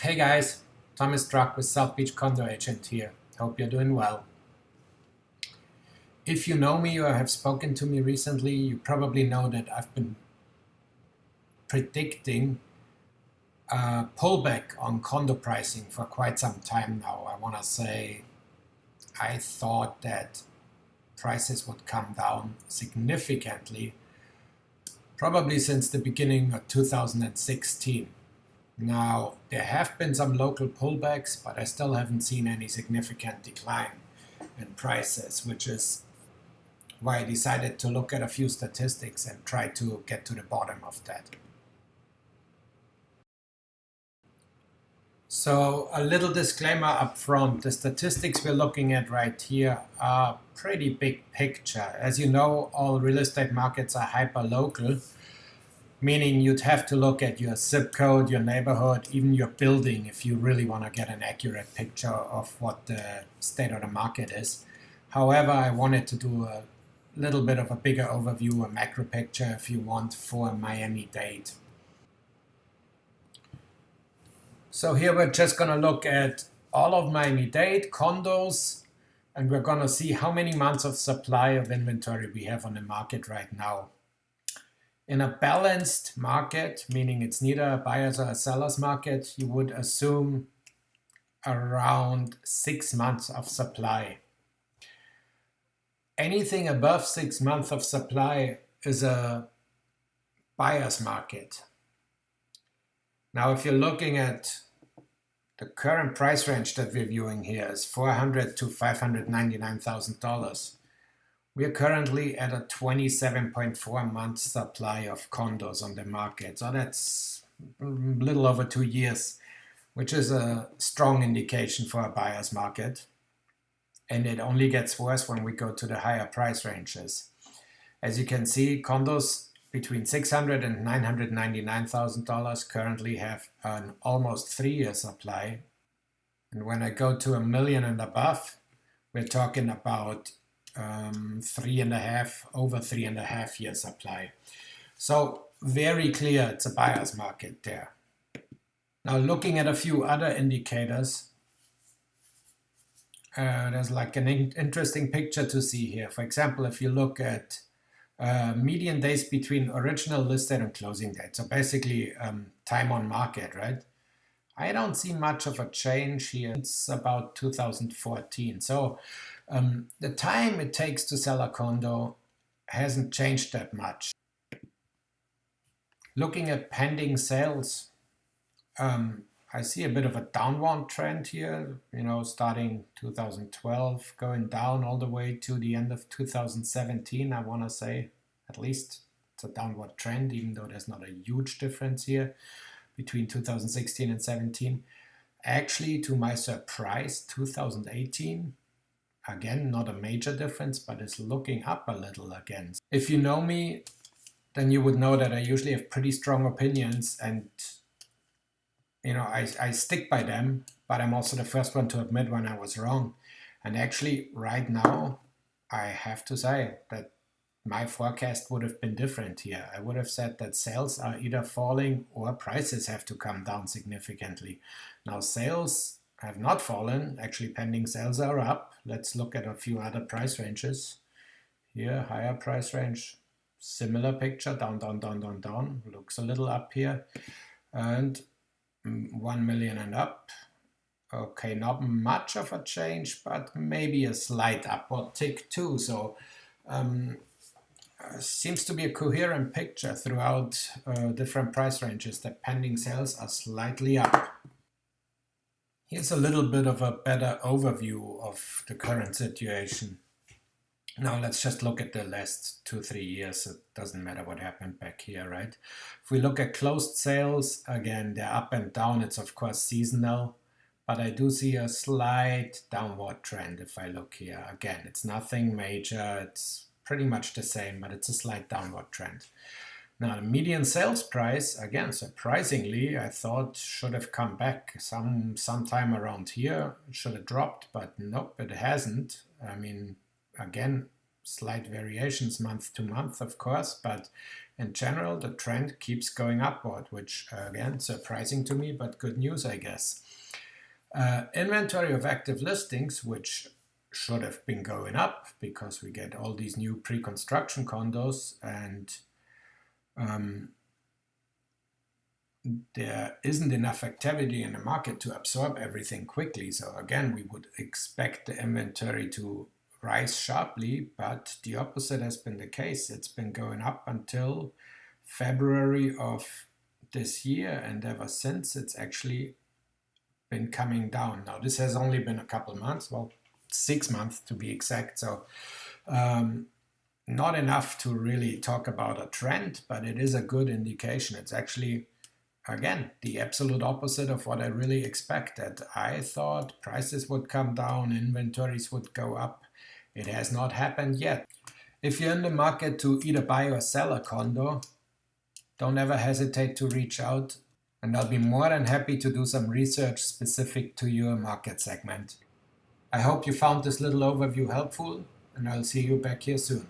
Hey guys, Thomas Struck with South Beach Condo Agent here. Hope you're doing well. If you know me or have spoken to me recently, you probably know that I've been predicting a pullback on condo pricing for quite some time now. I want to say I thought that prices would come down significantly, probably since the beginning of 2016. Now, there have been some local pullbacks, but I still haven't seen any significant decline in prices, which is why I decided to look at a few statistics and try to get to the bottom of that. So a little disclaimer up front, the statistics we're looking at right here are pretty big picture. As you know, all real estate markets are hyper-local, meaning you'd have to look at your zip code, your neighborhood, even your building if you really want to get an accurate picture of what the state of the market is. However, I wanted to do a little bit of a bigger overview, a macro picture if you want, for Miami-Dade. So here we're just going to look at all of Miami-Dade condos, and we're going to see how many months of supply of inventory we have on the market right now. In a balanced market, meaning it's neither a buyer's or a seller's market, you would assume around 6 months of supply. Anything above 6 months of supply is a buyer's market. Now, if you're looking at the current price range that we're viewing here is $400,000 to $599,000. We are currently at a 27.4 months supply of condos on the market. So that's a little over 2 years, which is a strong indication for a buyer's market. And it only gets worse when we go to the higher price ranges. As you can see, condos between $600,000 and $999,000 currently have an almost 3-year supply. And when I go to $1 million and above, we're talking about over 3.5 year supply. So very clear it's a buyer's market there. Now looking at a few other indicators, there's like an interesting picture to see here. For example, if you look at median days between original listed and closing date, so basically time on market, right? I don't see much of a change here. It's about 2014. So the time it takes to sell a condo hasn't changed that much. Looking at pending sales, I see a bit of a downward trend here, starting 2012, going down all the way to the end of 2017, I want to say. At least it's a downward trend, even though there's not a huge difference here between 2016 and 17. Actually, to my surprise, 2018, again, not a major difference, but it's looking up a little again. If you know me, then you would know that I usually have pretty strong opinions, and I stick by them, but I'm also the first one to admit when I was wrong. And actually, right now, I have to say that my forecast would have been different here. I would have said that sales are either falling or prices have to come down significantly. Now, sales have not fallen. Actually, pending sales are up. Let's look at a few other price ranges. Here, higher price range, similar picture, down, down, down, down, down. Looks a little up here. And 1 million and up. Okay, not much of a change, but maybe a slight upward tick too. So seems to be a coherent picture throughout different price ranges. The pending sales are slightly up. Here's a little bit of a better overview of the current situation. Now let's just look at the last 2-3 years. It doesn't matter what happened back here, right? If we look at closed sales, again, they're up and down. It's of course seasonal, but I do see a slight downward trend if I look here. Again, it's nothing major. It's pretty much the same, but it's a slight downward trend. Now the median sales price, again, surprisingly, I thought should have come back sometime around here. It should have dropped, but nope, it hasn't. I mean, again, slight variations month to month, of course, but in general, the trend keeps going upward, which again, surprising to me, but good news, I guess. Inventory of active listings, which should have been going up because we get all these new pre-construction condos, and there isn't enough activity in the market to absorb everything quickly. So again, we would expect the inventory to rise sharply, but the opposite has been the case. It's been going up until February of this year, and ever since it's actually been coming down. Now, this has only been a couple months, well, 6 months to be exact. So not enough to really talk about a trend, but it is a good indication. It's actually, again, the absolute opposite of what I really expected. I thought prices would come down, inventories would go up. It has not happened yet. If you're in the market to either buy or sell a condo, don't ever hesitate to reach out, and I'll be more than happy to do some research specific to your market segment. I hope you found this little overview helpful, and I'll see you back here soon.